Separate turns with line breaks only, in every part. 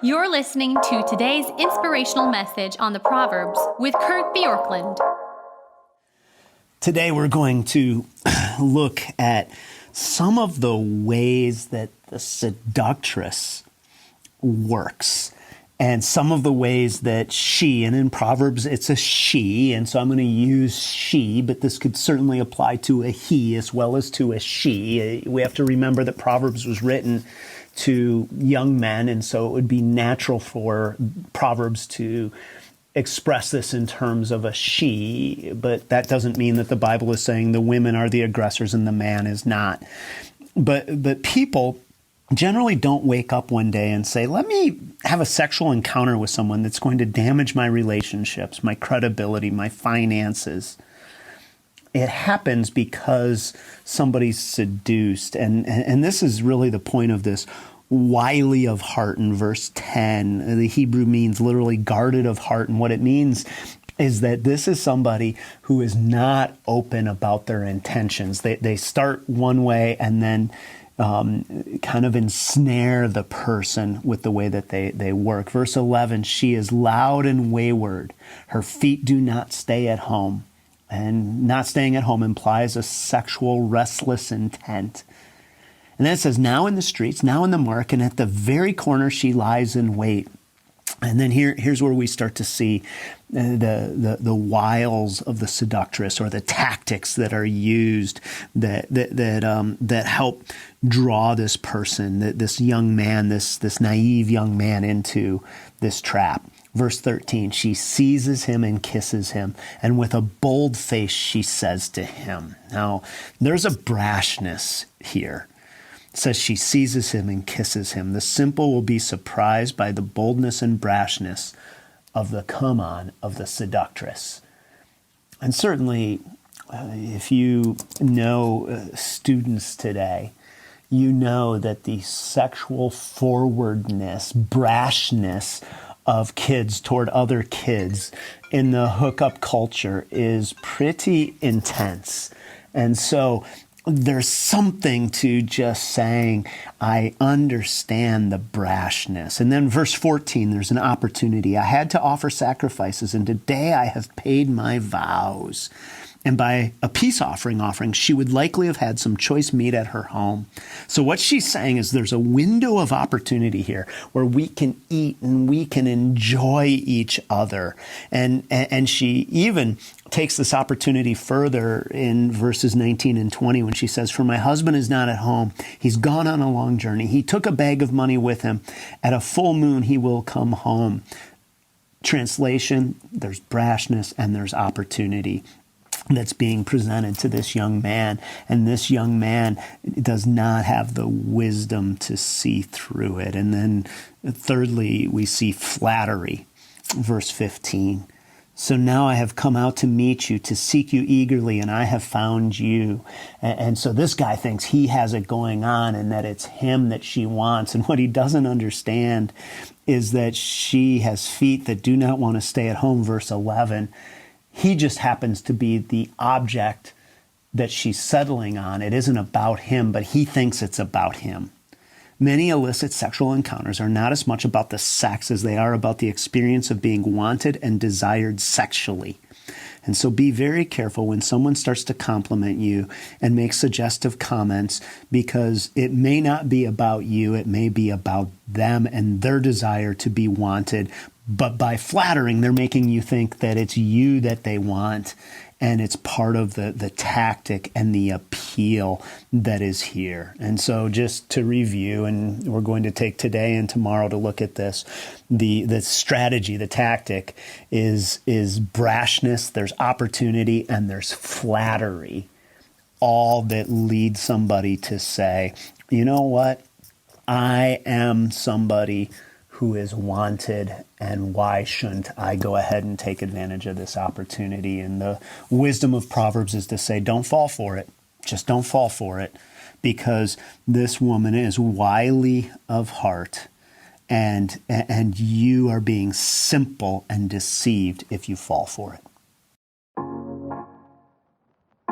You're listening to today's inspirational message on the Proverbs with Kurt Bjorklund.
Today we're going to look at some of the ways that the seductress works and some of the ways that she, and in Proverbs it's a she, and so I'm going to use she, but this could certainly apply to a he as well as to a she. We have to remember that Proverbs was written to young men, and so it would be natural for Proverbs to express this in terms of a she, but that doesn't mean that the Bible is saying the women are the aggressors and the man is not. But people generally don't wake up one day and say, let me have a sexual encounter with someone that's going to damage my relationships, my credibility, my finances. It happens because somebody's seduced. And this is really the point of this wily of heart in verse 10. The Hebrew means literally guarded of heart. And what it means is that this is somebody who is not open about their intentions. They start one way and then kind of ensnare the person with the way that they work. Verse 11, she is loud and wayward. Her feet do not stay at home. And not staying at home implies a sexual restless intent. And then it says, now in the streets, now in the mark, and at the very corner she lies in wait. And then here's where we start to see the wiles of the seductress, or the tactics that are used that help draw this person, this young man, this naive young man into this trap. Verse 13, she seizes him and kisses him, and with a bold face she says to him. Now, there's a brashness here. It says she seizes him and kisses him. The simple will be surprised by the boldness and brashness of the come-on of the seductress. And certainly, if you know students today, you know that the sexual forwardness, brashness of kids toward other kids in the hookup culture is pretty intense. And so there's something to just saying, I understand the brashness. And then verse 14, there's an opportunity. I had to offer sacrifices, and today I have paid my vows. And by a peace offering, she would likely have had some choice meat at her home. So what she's saying is there's a window of opportunity here where we can eat and we can enjoy each other. And she even takes this opportunity further in verses 19 and 20 when she says, for my husband is not at home. He's gone on a long journey. He took a bag of money with him. At a full moon, he will come home. Translation, there's brashness and there's opportunity that's being presented to this young man. And this young man does not have the wisdom to see through it. And then thirdly, we see flattery. Verse 15. So now I have come out to meet you, to seek you eagerly, and I have found you. And so this guy thinks he has it going on and that it's him that she wants. And what he doesn't understand is that she has feet that do not want to stay at home. Verse 11. He just happens to be the object that she's settling on. It isn't about him, but he thinks it's about him. Many illicit sexual encounters are not as much about the sex as they are about the experience of being wanted and desired sexually. And so be very careful when someone starts to compliment you and make suggestive comments, because it may not be about you, it may be about them and their desire to be wanted. But by flattering, they're making you think that it's you that they want, and it's part of the tactic and the appeal that is here. And so just to review, and we're going to take today and tomorrow to look at this, the strategy, the tactic is brashness, there's opportunity, and there's flattery, all that leads somebody to say, you know what, I am somebody who is wanted, and why shouldn't I go ahead and take advantage of this opportunity? And the wisdom of Proverbs is to say, don't fall for it. Just don't fall for it, because this woman is wily of heart, and you are being simple and deceived if you fall for it.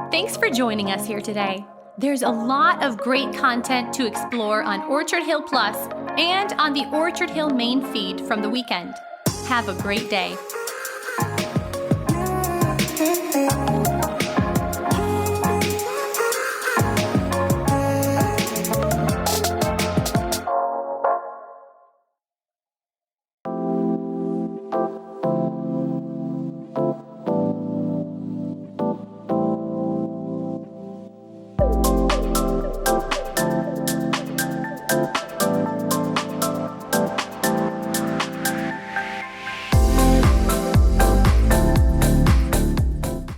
Thanks for joining us here today. There's a lot of great content to explore on Orchard Hill Plus and on the Orchard Hill main feed from the weekend. Have a great day.